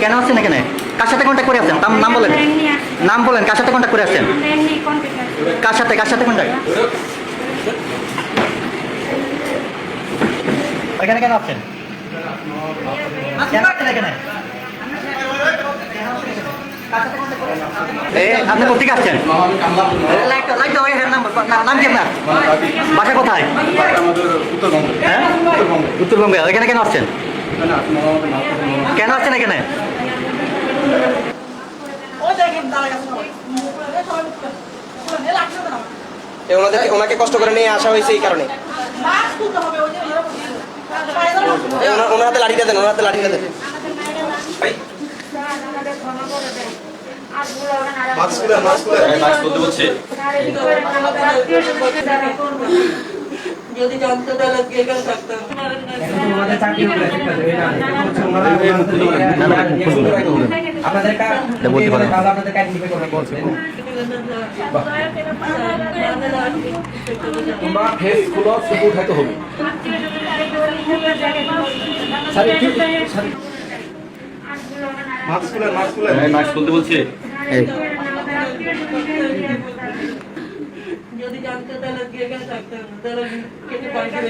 কেন আসছেন এখানে? কার সাথে কন্ট্যাক্ট করে আসছেন? নাম বলেন, নাম বলেন, কার সাথে কন্ট্যাক্ট করে আসছেন? কার সাথে কন্ট্যাক্ট? এখানে কেন আসছেন? কেন আসছেন এখানে? আপনি কোথেকে আসছেন? নাম কি আপনার? বাসা কোথায়? হ্যাঁ, উত্তরবঙ্গে। এখানে কেন আসছেন? কেন আসছেন এখানে? ওনাকে কষ্ট করে নিয়ে আসা হয়েছে এই কারণে। ওনার হাতে লাঠিটা দেন, ওনার হাতে লাঠিটা দেন। যদি জানতে তাহলে এখানে থাকতাম। তোমরা ফেস গুলো শুধু উঠাইতে হবে। মাস্ক খুলতে বলছি। যদি জানতে তাহলে এখানে থাকতাম, তাহলে কেটে পাঠিয়ে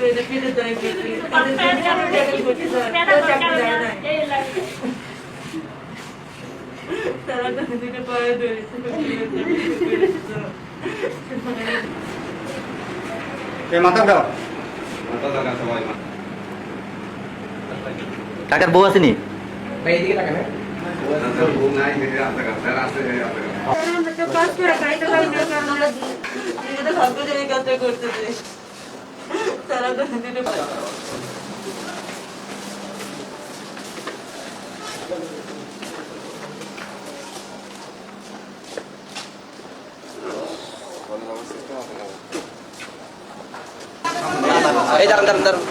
দিতে। ফিরে যাই তারা দুটো পায়ে ধরেছে। কাকার বউ আসেনি? করতেছে তারা দুটো এই দাঁড়ান দাঁড়ান দাঁড়ান।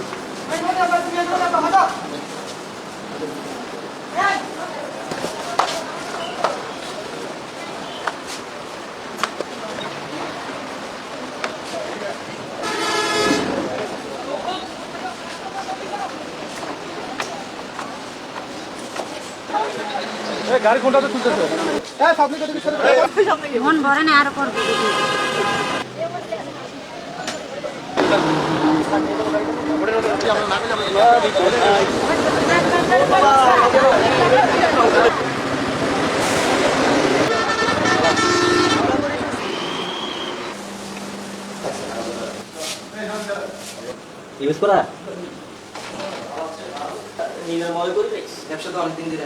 গাড়ি কোনটাতে তুলতেছে? মন ভরে না আরো করবে। ইউজ করা ব্যবসা তো অনেকদিন ধরে